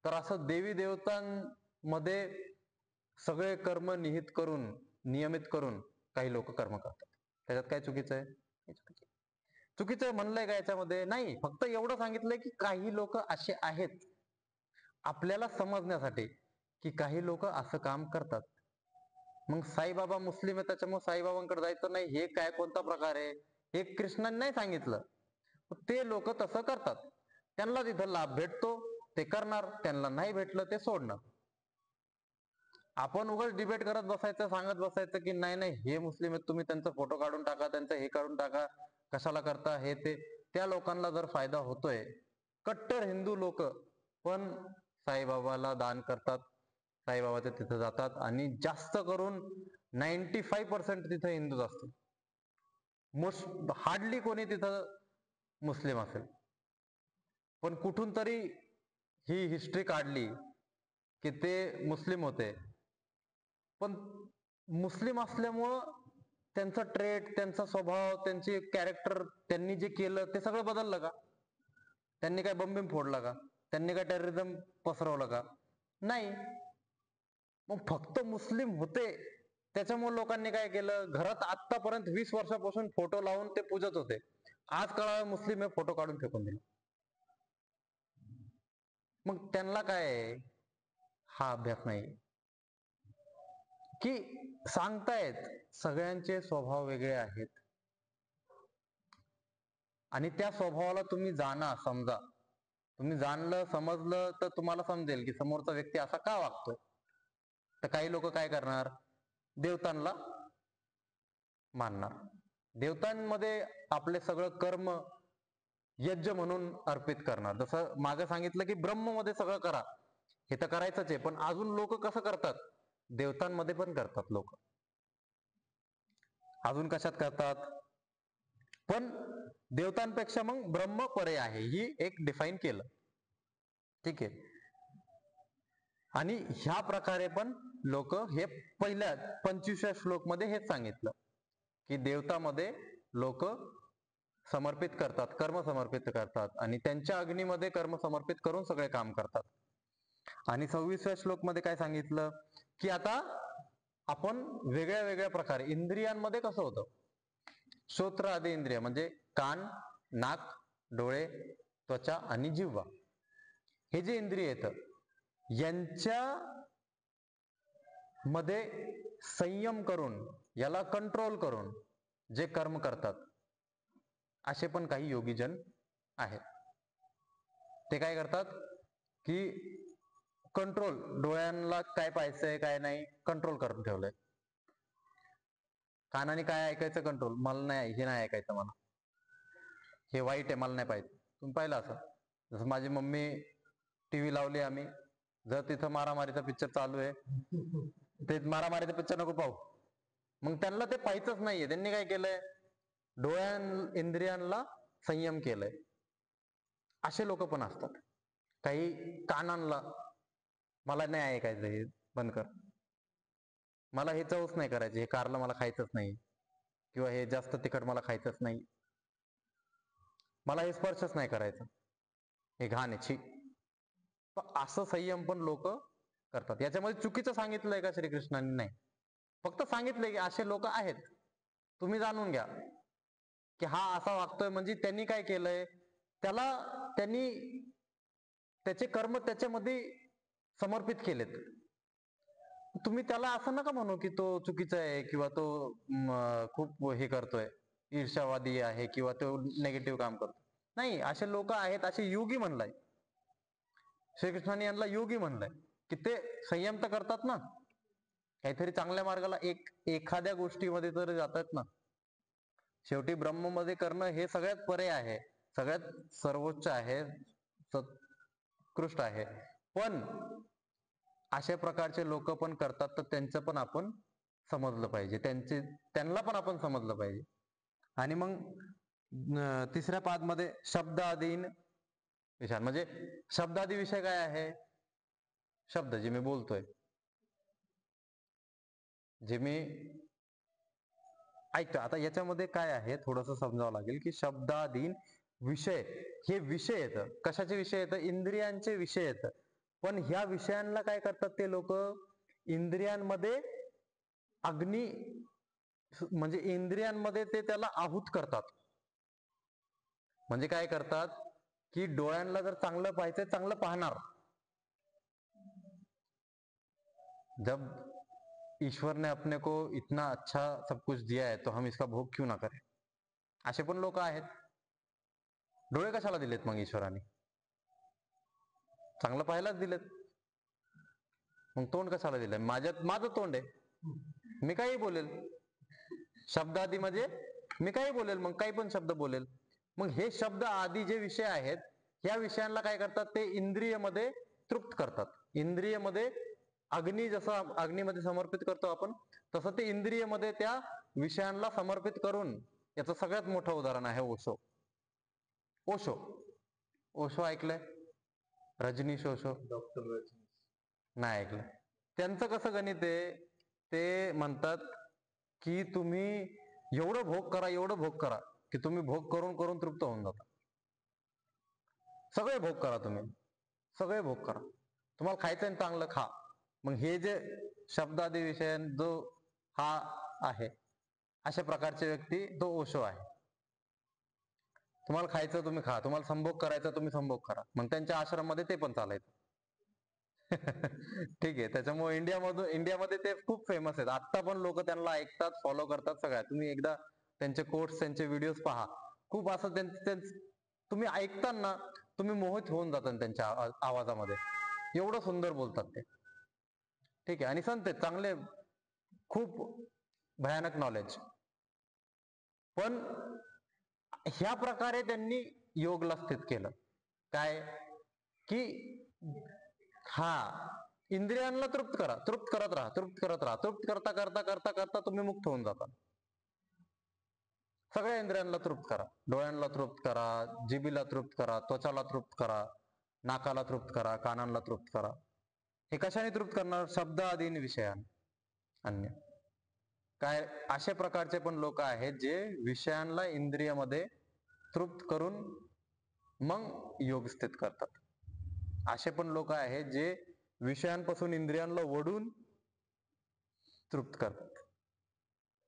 तर असं देवी देवतांमध्ये सगळे कर्म नियमित करून काही लोक कर्म करतात. त्याच्यात काय चुकीचं आहे? चुकीचं म्हणलंय का याच्यामध्ये? नाही, फक्त एवढं सांगितलंय की काही लोक असे आहेत, आपल्याला समजण्यासाठी की काही लोक असं काम करतात. मग साईबाबा मुस्लिम आहे त्याच्यामुळे साईबाबांकडे जायचं नाही, हे काय कोणता प्रकार आहे? हे कृष्णाने नाही सांगितलं. ते लोक तसं करतात, त्यांना तिथं लाभ भेटतो ते करणार, त्यांना नाही भेटलं ते सोडणार. आपण उगाच डिबेट करत बसायचं, सांगत बसायचं की नाही हे मुस्लिम आहेत, तुम्ही त्यांचा फोटो काढून टाका, त्यांचं हे काढून टाका, कशाला करता हे ते. त्या लोकांना जर फायदा होतोय, कट्टर हिंदू लोक पण साईबाबाला दान करतात, साईबाबाच्या तिथं जातात आणि जास्त करून 95% तिथं हिंदूच असतात. हार्डली कोणी तिथं मुस्लिम असेल. पण कुठून तरी ही हिस्ट्री काढली की ते मुस्लिम होते, पण मुस्लिम असल्यामुळं त्यांचा ट्रेट, त्यांचा स्वभाव, त्यांचे कॅरेक्टर, त्यांनी जे केलं ते सगळं बदललं का? त्यांनी काय बॉम्बिंग फोडला का? त्यांनी काय टेररिझम पसरवलं का? नाही. मग फक्त मुस्लिम होते त्याच्यामुळे लोकांनी काय केलं, घरात आतापर्यंत 20 वर्षापासून फोटो लावून ते पूजत होते. आज कळालं मुस्लिम हे, फोटो काढून फेकून दिले. मग त्यांना काय हा अभ्यास नाही की सांगतायत सगळ्यांचे स्वभाव वेगळे आहेत आणि त्या स्वभावाला तुम्ही जाणा, समजा. तुम्ही जाणलं, समजलं तर तुम्हाला समजेल की समोरचा व्यक्ती असा का वागतोय. तर काही लोक काय करणार, देवतांना मानणार, देवतांमध्ये आपले सगळं कर्म यज्ञ म्हणून अर्पित करणार. जसं मागे सांगितलं की ब्रह्ममध्ये सगळं करा, हे तर करायचंच आहे, पण अजून लोक कसं करतात, देवतांमध्ये पण करतात लोक. अजून कशात करतात, पण देवतांपेक्षा मग ब्रह्म परे आहे, ही एक डिफाईन केलं. ठीक आहे. आणि ह्या प्रकारे पण लोक हे पहिल्या 25व्या श्लोक मध्ये हेच सांगितलं की देवतामध्ये लोक समर्पित करतात, कर्म समर्पित करतात आणि त्यांच्या अग्नीमध्ये कर्म समर्पित करून सगळे काम करतात. आणि 26व्या श्लोक मध्ये काय सांगितलं की आता आपण वेगळ्या वेगळ्या प्रकारे इंद्रियांमध्ये कसं होतं, श्रोत्र आदी इंद्रिय म्हणजे कान, नाक, डोळे, त्वचा आणि जिव्हा, हे जे इंद्रिय येतं यांच्या मध्ये संयम करून, याला कंट्रोल करून जे कर्म करतात, असे पण काही योगीजन आहेत. ते काय करतात की कंट्रोल, डोळ्यांना काय पाहायचंय काय नाही कंट्रोल करून ठेवलंय, कानाने काय ऐकायचं कंट्रोल, मला नाही, हे नाही ऐकायचं, मला हे वाईट आहे, मला नाही पाहिजे. तुम्ही पाहिलं असं, जसं माझी मम्मी टीव्ही लावली आम्ही, जर तिथं मारामारीचा पिक्चर चालू आहे, ते मारामारीचा पिक्चर नको पाहू, मग त्यांना ते पाहायचंच नाहीये. त्यांनी काय केलंय, इंद्रियांना संयम केलंय. असे लोक पण असतात. काही कानांना, मला नाही ऐकायचं, हे बंद कर, मला हे चवच नाही करायचे, हे कारलं मला खायचंच नाही, किंवा हे जास्त तिखट मला खायचंच नाही, मला हे स्पर्शच नाही करायचं, हे घाण आहे, छी. असं संयम पण लोक करतात. याच्यामध्ये चुकीचं सांगितलंय का श्रीकृष्णांनी? नाही, फक्त सांगितलंय की असे लोक आहेत, तुम्ही जाणून घ्या की हा असा वागतोय, म्हणजे त्यांनी काय केलंय, त्यांनी त्याचे कर्म त्याच्यामध्ये समर्पित केलेत. तुम्ही त्याला असं नका म्हणू की तो चुकीचा आहे, किंवा तो खूप हे करतोय, ईर्ष्यावादी आहे, किंवा तो नेगेटिव्ह काम करतो. नाही, असे लोक आहेत, असे योगी म्हणलाय श्रीकृष्णाने, यांना योगी म्हणलंय की ते संयम तर करतात ना, काहीतरी चांगल्या मार्गाला एखाद्या गोष्टीमध्ये तर जातात ना. शेवटी ब्रह्ममध्ये करणं हे सगळ्यात परे आहे, सगळ्यात सर्वोच्च आहे, उत्कृष्ट आहे. पण अशा प्रकारचे लोक पण करतात, तर त्यांचं पण आपण समजलं पाहिजे, त्यांना पण आपण समजलं पाहिजे. आणि मग तिसऱ्या पादमध्ये शब्दाधीन विषय, म्हणजे शब्दादी विषय काय आहे, शब्द जे मी बोलतोय, जे मी ऐकतो. आता याच्यामध्ये काय आहे, थोडंसं समजावं लागेल की शब्दाधीन विषय, हे विषय येतं, कशाचे विषय येतं, इंद्रियांचे विषय येतं. पण ह्या विषयांना काय करतात ते लोक, इंद्रियांमध्ये अग्नी, म्हणजे इंद्रियांमध्ये ते त्याला आहूत करतात. म्हणजे काय करतात की डोळ्यांना जर चांगलं पाहायचंय, चांगलं पाहणार, जब ईश्वर ने अपने को इतना अच्छा सब कुछ दिया है तो हम इसका भोग क्यों ना करें, असे पण लोक आहेत. डोळे कशाला दिलेत मग ईश्वराने, चांगलं पाहायलाच दिलेत. मग तोंड कशाला दिलंय, माझं तोंड आहे, मी काही बोलेल, शब्दादी म्हणजे मी काही बोलेल, मग काही पण शब्द बोलेल. मग हे शब्द आदी जे विषय आहेत, या विषयांना काय करतात, ते इंद्रियमध्ये तृप्त करतात. इंद्रियमध्ये अग्नी, जसं अग्नीमध्ये समर्पित करतो आपण, तसं ते इंद्रियमध्ये त्या विषयांना समर्पित करून, याचं सगळ्यात मोठं उदाहरण आहे ओशो. ओशो ओशो ऐकलंय, रजनीश ओशो? डॉक्टर नाही ऐकलं. त्यांचं कसं गणित आहे, ते म्हणतात की तुम्ही एवढं भोग करा की तुम्ही भोग करून करून तृप्त होऊन जाता. सगळे भोग करा, तुम्ही सगळे भोग करा, तुम्हाला खायचं आणि चांगलं खा. मग हे जे शब्दादी विषय जो हा आहे, अशा प्रकारचे व्यक्ती तो ओशो आहे. तुम्हाला खायचं तुम्ही खा, तुम्हाला संभोग करायचा तुम्ही संभोग करा. मग त्यांच्या आश्रममध्ये ते पण चालायचं. ठीक आहे. त्याच्यामुळे इंडियामध्ये ते खूप फेमस आहेत. आता पण लोक त्यांना ऐकतात, फॉलो करतात सगळ्या. तुम्ही एकदा त्यांचे कोट्स, त्यांचे व्हिडिओज पहा. खूप असं तुम्ही ऐकताना तुम्ही मोहित होऊन जाता त्यांच्या आवाजामध्ये. एवढं सुंदर बोलतात ते. ठीक आहे. आणि संत आहेत चांगले, खूप भयानक नॉलेज. पण ह्या प्रकारे त्यांनी योगला स्थित केलं. काय की हा इंद्रियांना तृप्त करा, तृप्त करत राहा, तृप्त करत राहा, तृप्त करता करता करता करता तुम्ही मुक्त होऊन जाता. सगळ्या इंद्रियांना तृप्त करा. डोळ्यांना तृप्त करा, जिभेला तृप्त करा, त्वचाला तृप्त करा, नाकाला तृप्त करा, कानांना तृप्त करा. हे कशाने तृप्त करणार? शब्द आदी विषयान अन्य. काय अशा प्रकारचे पण लोक आहेत जे विषयांना इंद्रियामध्ये तृप्त करून मग योग स्थित करतात. असे पण लोक आहेत जे विषयांपासून इंद्रियांना वडून तृप्त करतात.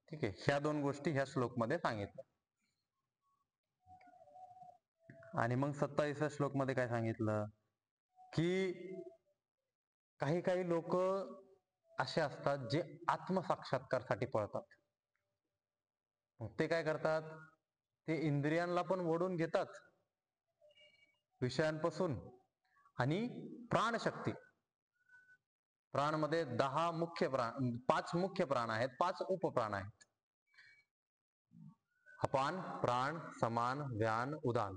ठीक आहे. ह्या दोन गोष्टी ह्या श्लोकमध्ये सांगितल्या. आणि मग 27व्या श्लोकमध्ये काय सांगितलं की काही काही लोक असे असतात जे आत्मसाक्षात्कारसाठी पळतात. ते काय करतात? ते इंद्रियांना पण ओढून घेतात विषयांपासून, आणि प्राणशक्ती, प्राणमध्ये 10 मुख्य प्राण, 5 मुख्य प्राण आहेत, 5 उपप्राण आहेत. अपान, प्राण, समान, व्यान, उदान,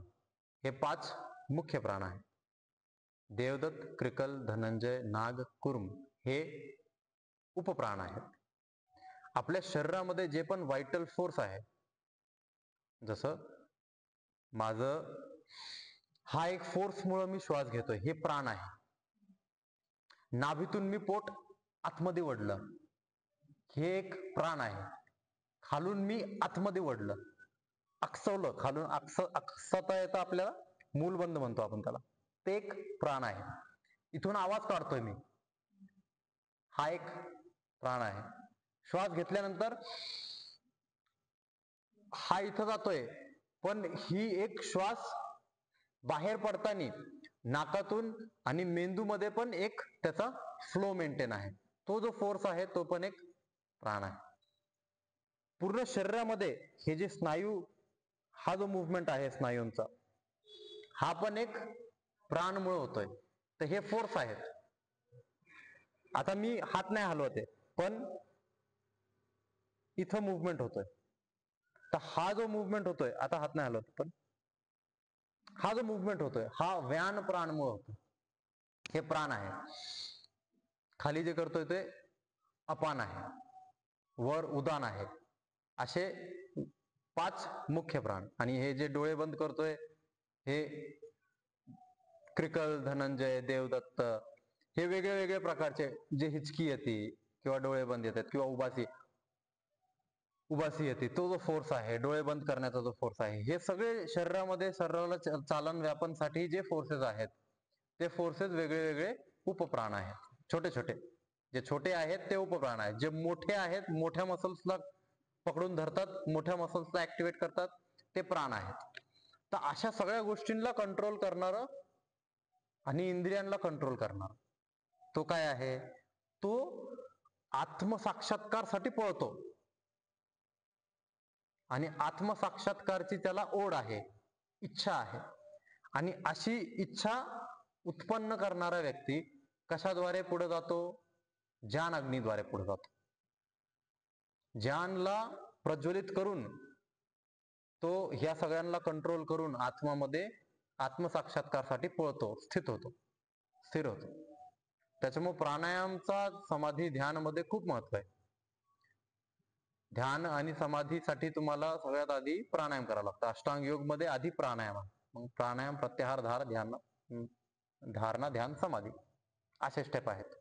हे 5 मुख्य प्राण आहेत. देवदत्त, क्रिकल, धनंजय, नाग, कुर्म हे उपप्राण आहेत. आपल्या शरीरामध्ये जे पण व्हायटल फोर्स आहे, जसं माझं हा एक फोर्स मुळे मी श्वास घेतोय, हे प्राण आहे. नाभीतून मी पोट आतमध्ये वडलं, हे एक प्राण आहे. खालून मी आतमध्ये वडलं, अक्षवलं, खालून अक्षता येतं आपल्याला, मूलबंध म्हणतो आपण त्याला, ते एक प्राण आहे. इथून आवाज काढतोय मी, हा एक प्राण आहे. श्वास घेतल्यानंतर हा इथं जातोय, पण ही एक श्वास बाहेर पडताना नाकातून आणि मेंदूमध्ये पण एक त्याचा फ्लो मेंटेन आहे. तो जो फोर्स आहे तो पण एक प्राण आहे. पूर्ण शरीरामध्ये हे जे स्नायू, हा जो मुवमेंट आहे स्नायूंचा, हा पण एक प्राणमुळे होतोय. तर हे फोर्स आहेत. आता मी हात नाही हलवते, पण इथं मुवमेंट होतोय. तर हा जो मुवमेंट होतोय, आता हात नाही हलवत, पण हा जो मुवमेंट होतोय हा व्यान प्राणमुळे होतो. हे प्राण आहे. खाली जे करतोय ते अपान आहे, वर उदान आहे. असे 5 मुख्य प्राण. आणि हे जे डोळे बंद करतोय हे क्रिकल, धनंजय, देवदत्त, हे वेगळे वेगळे प्रकारचे, जे हिचकी येते किंवा डोळे बंद येतात किंवा उबासी येते, तो जो फोर्स आहे, डोळे बंद करण्याचा जो फोर्स आहे, हे सगळे शरीरामध्ये शरीराला चालन व्यापनसाठी जे फोर्सेस आहेत, ते फोर्सेस वेगळे वेगळे उपप्राण आहेत. छोटे छोटे जे छोटे आहेत ते उपप्राण आहेत. जे मोठे आहेत, मोठ्या मसल्सला पकडून धरतात, मोठ्या मसल्सला ऍक्टिव्हेट करतात, ते प्राण आहेत. तर अशा सगळ्या गोष्टींना कंट्रोल करणार आणि इंद्रियांना कंट्रोल करणार तो काय आहे? तो आत्मसाक्षात्कारसाठी पळतो. आणि आत्मसाक्षात्कारची त्याला ओढ आहे, इच्छा आहे. आणि अशी इच्छा उत्पन्न करणारा व्यक्ती कशाद्वारे पुढे जातो? ज्ञान अग्नीद्वारे पुढे जातो. ज्ञानला प्रज्वलित करून तो ह्या सगळ्यांना कंट्रोल करून आत्मामध्ये आत्मसाक्षात्कारसाठी पळतो, स्थित होतो, स्थिर होतो. त्याच्यामुळे प्राणायामचा समाधी ध्यानामध्ये खूप महत्व आहे. ध्यान आणि समाधीसाठी तुम्हाला सगळ्यात आधी प्राणायाम करावा लागतो. अष्टांग योग मध्ये आधी प्राणायाम, मग प्राणायाम, प्रत्याहार, धारणा, ध्यान, समाधी, असे स्टेप आहेत.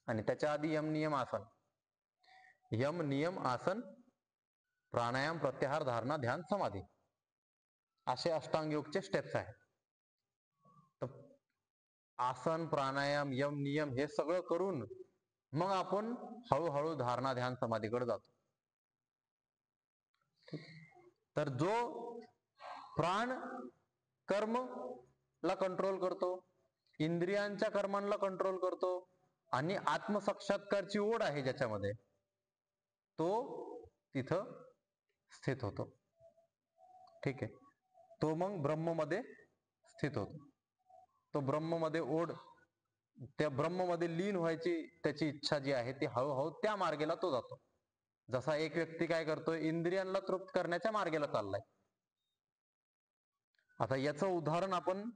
आणि त्याच्या आधी यम नियम आसन, यम, नियम, आसन, प्राणायाम, प्रत्याहार, धारणा, ध्यान, समाधी असे अष्टांग योगचे स्टेप्स आहेत. तर आसन, प्राणायाम, यम, नियम हे सगळं करून मग आपण हळूहळू धारणा, ध्यान, समाधीकडे जातो. तर जो प्राण कर्म ला कंट्रोल करतो, इंद्रियांच्या कर्मांना कंट्रोल करतो आणि आत्मसाक्षात्कारची ओढ आहे ज्याच्यामध्ये, तो तिथं स्थित होतो. ठीक आहे. तो मग ब्रह्म मध्ये स्थित होतो. तो ब्रह्म मध्ये ओढ, त्या ब्रह्म मध्ये लीन व्हायची त्याची इच्छा जी आहे ती हळूहळू त्या मार्गेला तो जातो. जसा एक व्यक्ती काय करतोय, इंद्रियांना तृप्त करण्याच्या मार्गेला चाललाय. आता याचं उदाहरण आपण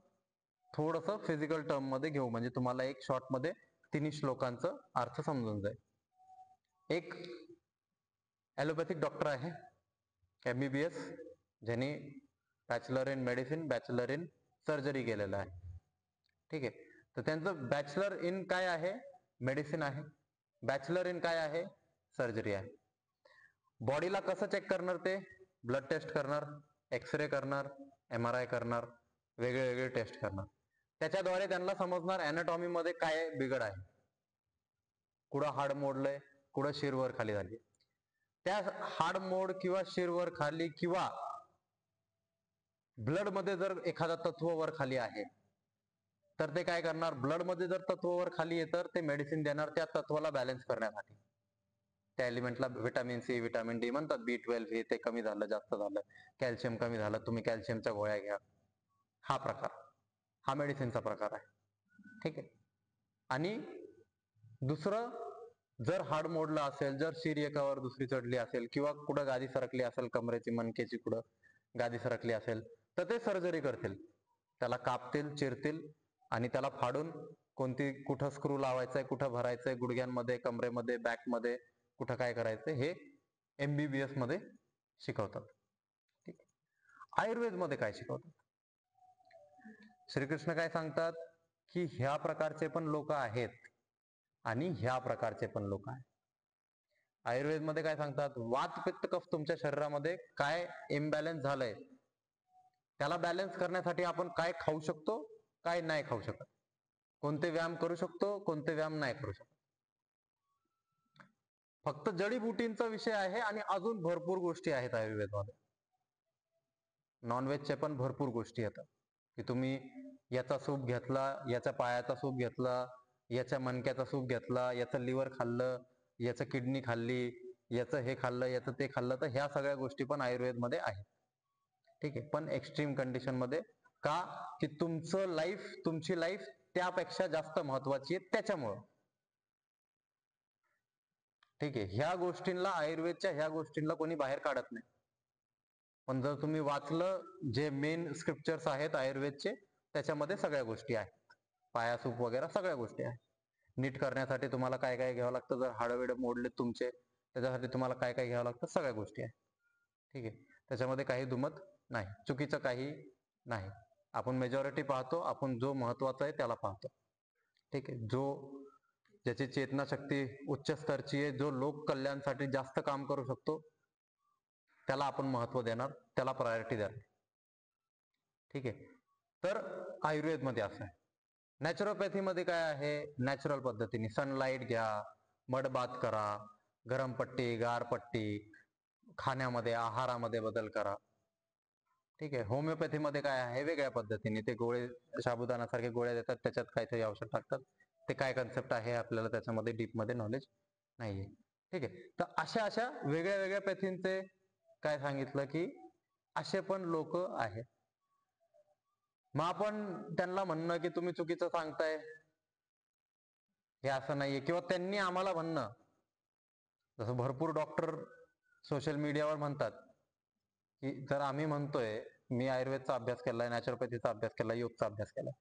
थोडस फिजिकल टर्म मध्ये घेऊ, म्हणजे तुम्हाला एक शॉर्ट मध्ये तिन्ही श्लोकांचं अर्थ समजून जाईल. एक ॲलोपॅथिक डॉक्टर आहे, MBBS, ज्यांनी bachelor in medicine, bachelor in surgery केलेलं आहे. ठीक आहे. तर त्यांचं बॅचलर इन काय आहे, मेडिसिन आहे. बॅचलर इन काय आहे, सर्जरी आहे. बॉडीला कसं चेक करणार ते, ब्लड टेस्ट करणार, एक्सरे करणार, MRI करणार, वेगळे वेगळे टेस्ट करणार. त्याच्याद्वारे त्यांना समजणार अॅनाटॉमी मध्ये काय बिघड आहे, कुठं हाड मोडलंय, कुठं शिरवर खाली झाली. त्या हाड मोड किंवा शिरवर खाली किंवा ब्लड मध्ये जर एखादा तत्व वर खाली आहे तर ते काय करणार, ब्लड मध्ये जर तत्व वर खाली आहे तर ते मेडिसिन देणार त्या तत्वाला बॅलन्स करण्यासाठी. त्या एलिमेंटला व्हिटॅमिन C, व्हिटॅमिन D म्हणतात, B12 हे ते कमी झालं, जास्त झालं, कॅल्शियम कमी झालं, तुम्ही कॅल्शियमच्या गोळ्या घ्या. हा प्रकार, हा मेडिसिनचा प्रकार आहे. ठीक आहे. आणि दुसरं, जर हाड मोडलं असेल, जर शिर एकावर दुसरी चढली असेल किंवा कुठं गादी सरकली असेल, कमरेची मणकेची कुठं गादी सरकली असेल तर ते सर्जरी करतील. त्याला कापतील, चिरतील आणि त्याला फाडून कुठं स्क्रू लावायचंय, कुठं भरायचंय, गुडघ्यांमध्ये, कमरेमध्ये, बॅकमध्ये कुठं काय करायचंय हे MBBS मध्ये शिकवतात. ठीक. आयुर्वेद मध्ये काय शिकवतात, श्रीकृष्ण काय सांगतात की ह्या प्रकारचे पण लोक आहेत आणि ह्या प्रकारचे पण लोक आहेत. आयुर्वेद मध्ये काय सांगतात, वात, पित्त, कफ तुमच्या शरीरामध्ये काय इम्बॅलन्स झालंय त्याला बॅलन्स करण्यासाठी आपण काय खाऊ शकतो, काय नाही खाऊ शकत, कोणते व्यायाम करू शकतो, कोणते व्यायाम नाही करू शकत. फक्त जडीबुटींचा विषय आहे आणि अजून भरपूर गोष्टी आहेत आयुर्वेदमध्ये. नॉनव्हेजच्या पण भरपूर गोष्टी येतात की तुम्ही याचा सूप घेतला, याच्या पायाचा सूप घेतला, याच्या मणक्याचा सूप घेतला, याचं लिव्हर खाल्लं, याचं किडनी खाल्ली, याचं हे खाल्लं, याचं ते खाल्लं, तर ह्या सगळ्या गोष्टी पण आयुर्वेदमध्ये आहेत. ठीक आहे. पण एक्स्ट्रीम कंडिशन मध्ये, का की तुमचं लाईफ, तुमची लाईफ त्यापेक्षा जास्त महत्वाची आहे त्याच्यामुळं. ठीक आहे. ह्या गोष्टींना, आयुर्वेदच्या ह्या गोष्टींना कोणी बाहेर काढत नाही. पण जर तुम्ही वाचलं जे मेन स्क्रिप्चर्स आहेत आयुर्वेदचे, त्याच्यामध्ये सगळ्या गोष्टी आहेत, पाया सूप वगैरे सगळ्या गोष्टी आहेत. नीट करण्यासाठी तुम्हाला काय काय घ्यावं लागतं, जर हाडवेड मोडले तुमचे त्याच्यासाठी तुम्हाला काय काय घ्यावं लागतं, सगळ्या गोष्टी आहेत. ठीक आहे. त्याच्यामध्ये काही दुमत नाही, चुकीचं काही नाही. आपण मेजॉरिटी पाहतो, आपण जो महत्वाचा आहे त्याला पाहतो. ठीक आहे. ज्याची चेतना शक्ती उच्च स्तरची आहे, जो लोक कल्याणासाठी जास्त काम करू शकतो त्याला आपण महत्व देणार, त्याला प्रायोरिटी देणार. ठीक आहे. तर आयुर्वेदमध्ये असं आहे. नॅचरोपॅथी मध्ये काय आहे, नॅचरल पद्धतीने सनलाईट घ्या, मड बाथ करा, गरम पट्टी, गार पट्टी, खाण्यामध्ये, आहारामध्ये बदल करा. ठीक आहे. होमिओपॅथी मध्ये काय आहे, वेगळ्या पद्धतीने ते गोळे, साबुदाण्यासारखे गोळ्या देतात, त्याच्यात काहीतरी औषध टाकतात. ते काय कन्सेप्ट आहे आपल्याला त्याच्यामध्ये डीप मध्ये नॉलेज नाहीये. ठीक आहे. तर अशा वेगळ्या वेगळ्या पॅथींचे काय सांगितलं की असे पण लोक आहेत. मग आपण त्यांना म्हणणं की तुम्ही चुकीचं सांगताय, हे असं नाहीये, किंवा त्यांनी आम्हाला म्हणणं, जसं भरपूर डॉक्टर सोशल मीडियावर म्हणतात की जर आम्ही म्हणतोय, मी आयुर्वेदचा अभ्यास केलाय, नॅचरोपॅथीचा अभ्यास केलाय, योगचा अभ्यास केलाय,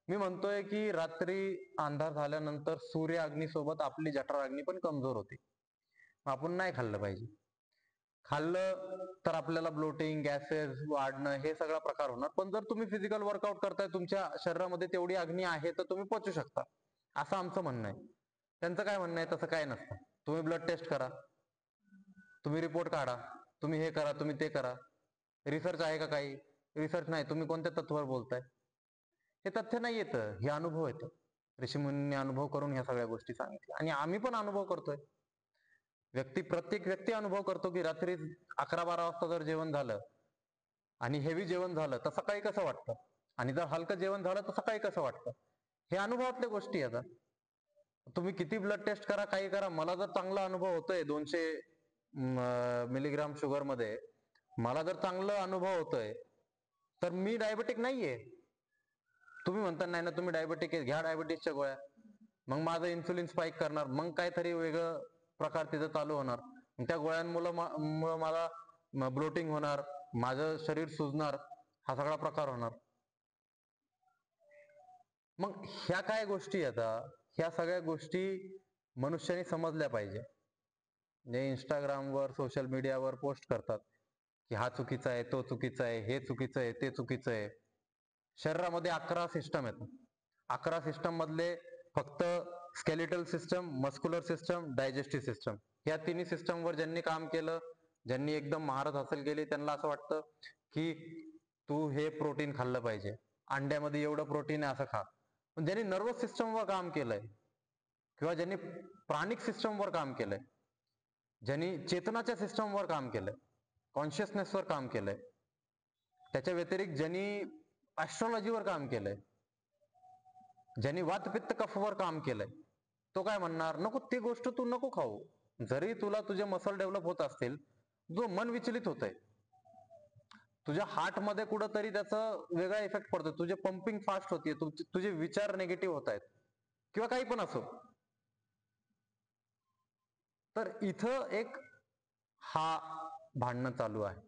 मी म्हणतोय की रात्री अंधार झाल्यानंतर सूर्य अग्नीसोबत आपली जठराग्नी पण कमजोर होते, आपण नाही खाल्लं पाहिजे. खाल्लं तर आपल्याला ब्लोटिंग, गॅसेस वाढणं हे सगळा प्रकार होणार. पण जर तुम्ही फिजिकल वर्कआउट करताय, तुमच्या शरीरामध्ये तेवढी अग्नी आहे तर तुम्ही पचू शकता, असं आमचं म्हणणं आहे. त्यांचं काय म्हणणं आहे, तसं काय नसतं. तुम्ही ब्लड टेस्ट करा, तुम्ही रिपोर्ट काढा, तुम्ही हे करा, तुम्ही ते करा. रिसर्च आहे का काही? रिसर्च नाही. तुम्ही कोणत्या तत्वावर बोलताय? हे तथ्य नाही येतं, हे अनुभव येतं. ऋषीमुनींनी अनुभव करून ह्या सगळ्या गोष्टी सांगितल्या आणि आम्ही पण अनुभव करतोय. प्रत्येक व्यक्ती अनुभव करतो की रात्री 11-12 वाजता जर जेवण झालं आणि हेवी जेवण झालं तर सकाळी कसं वाटतं, आणि जर हलकं जेवण झालं तर सकाळी कसं वाटतं. हे अनुभवातल्या गोष्टी आता. तुम्ही किती ब्लड टेस्ट करा, काही करा, मला जर चांगला अनुभव होतोय 200 मिलीग्राम शुगर मध्ये, मला जर चांगला अनुभव होतोय तर मी डायबेटिक नाहीये. तुम्ही म्हणता नाही ना तुम्ही डायबेटिक आहे, घ्या डायबेटिसच्या गोळ्या. मग माझं इन्सुलिन स्पाइक करणार, मग काहीतरी वेगळं प्रकार तिथं चालू होणार. त्या गोळ्यांमुळे मला ब्लोटिंग होणार, माझं शरीर सुजणार, हा सगळा प्रकार होणार. मग ह्या काय गोष्टी आता, ह्या सगळ्या गोष्टी मनुष्याने समजल्या पाहिजे. जे इंस्टाग्रामवर सोशल मीडियावर पोस्ट करतात की हा चुकीचा आहे, तो चुकीचा आहे, हे चुकीचं आहे, ते चुकीचं आहे. शरीरामध्ये 11 सिस्टम आहेत. 11 सिस्टम मधले फक्त skeletal system, muscular system, digestive system, या तिन्ही सिस्टमवर ज्यांनी काम केलं, ज्यांनी एकदम महारत हासिल केली, त्यांना असं वाटतं की तू हे प्रोटीन खाल्लं पाहिजे, अंड्यामध्ये एवढं प्रोटीन आहे असं खा. पण ज्यांनी नर्वस सिस्टमवर काम केलंय किंवा ज्यांनी प्राणिक सिस्टमवर काम केलंय, ज्यांनी चेतनाच्या सिस्टमवर काम केलंय, कॉन्शियसनेसवर काम केलंय, त्याच्या व्यतिरिक्त ज्यांनी ऍस्ट्रॉलॉजीवर काम केलंय, ज्यांनी वात पित्त कफवर काम केलंय, तो काय म्हणणार, नको ती गोष्ट तू नको खाऊ. जरी तुला तुझे मसल डेव्हलप होत असतील, जो मन विचलित होतंय, तुझ्या हार्ट मध्ये कुठंतरी त्याचा वेगळा इफेक्ट पडतोय, तुझे पंपिंग फास्ट होतीये, तुझे विचार निगेटिव्ह होत आहेत किंवा काही पण असो, तर इथं एक हा भांडणं चालू आहे.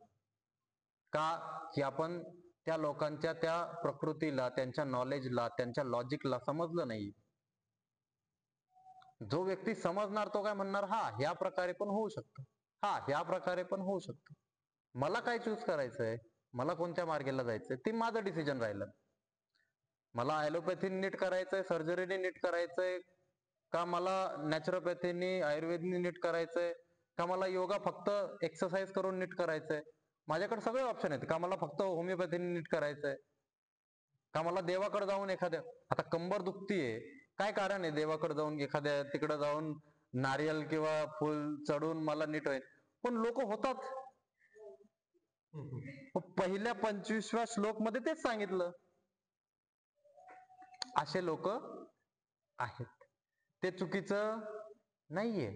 का की आपण त्या लोकांच्या त्या प्रकृतीला, त्यांच्या नॉलेजला, त्यांच्या लॉजिकला समजलं नाही. जो व्यक्ती समजणार तो काय म्हणणार, हा ह्या प्रकारे पण होऊ शकतं, हा ह्या प्रकारे पण होऊ शकतं. मला काय चूज करायचंय, मला कोणत्या मार्गाला जायचंय, ते माझं डिसिजन राहिलं. मला ॲलोपॅथीने नीट करायचंय, सर्जरीने नीट करायचंय, का मला नॅचरोपॅथीने, आयुर्वेदने नीट करायचंय, का मला योगा फक्त एक्सरसाइज करून नीट करायचंय. माझ्याकडे सगळे ऑप्शन आहेत. का मला फक्त होमिओपॅथीने नीट करायचंय, का मला देवाकडे जाऊन एखाद्या, आता कंबर दुखतीये, काय कारण आहे देवाकडे जाऊन एखाद्या तिकडे जाऊन नारियल किंवा फुल चढून मला नीट होईल. पण लोक होतात. पहिल्या 25व्या श्लोक मध्ये तेच सांगितलं. असे लोक आहेत, ते चुकीचं नाहीये.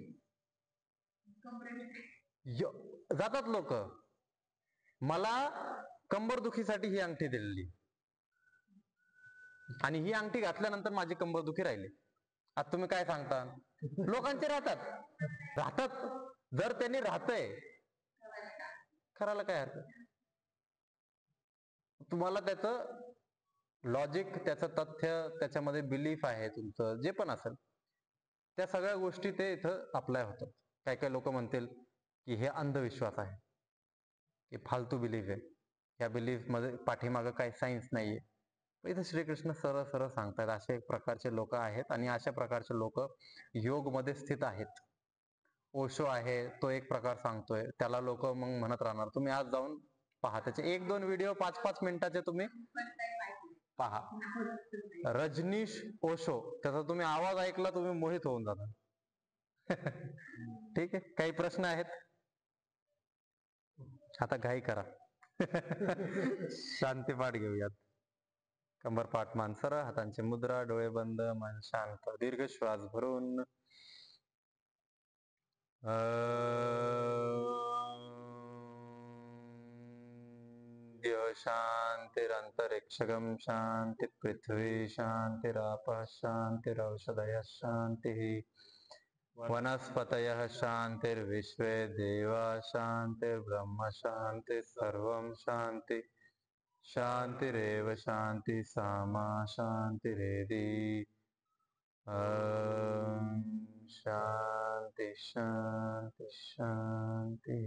जातात लोक. मला कंबर दुखीसाठी ही अंगठी दिलेली आणि ही अंगठी घातल्यानंतर माझी कंबर दुखी राहिली. आता तुम्ही काय सांगता? लोकांचे राहतात. जर त्यांनी राहतंय, करायला काय हरकत? तुम्हाला त्याचं लॉजिक, त्याचं तथ्य, त्याच्यामध्ये बिलीफ आहे तुमचं जे पण असेल, त्या सगळ्या गोष्टी ते इथं अप्लाय होतात. काय काय लोक म्हणतील की हे अंधविश्वास आहे, हे फालतू बिलीफ आहे, या बिलीफ मध्ये पाठीमागं काही सायन्स नाहीये. इथे श्रीकृष्ण सरळ सरळ सांगतात असे प्रकारचे लोक आहेत आणि अशा प्रकारचे लोक योग मध्ये स्थित आहेत. ओशो आहे, तो एक प्रकार सांगतोय, त्याला लोक मग म्हणत राहणार. तुम्ही आज जाऊन पहा, त्याचे 1-2 व्हिडिओ 5-5 मिनिटाचे तुम्ही पहा. रजनीश ओशो, त्याचा तुम्ही आवाज ऐकला तुम्ही मोहित होऊन जाता. ठीक आहे, काही प्रश्न आहेत? आता घाई करा. शांतीपाठ घेऊयात. कंबरपाठ मान सरळ, हातांची मुद्रा, डोळे बंद, मन शांत. दीर्घ श्वास भरून शांतिरंतरिक्षगम शांति, पृथ्वी शांतिरापः शांतिरौषधयः शांतिः, वनस्पतयः शांतिर्विश्वे देवा शांतिर्ब्रह्म शांति, सर्वं शांति. शांतिरेव शांति सामा शांतिरेधि. शांति शांति शांति.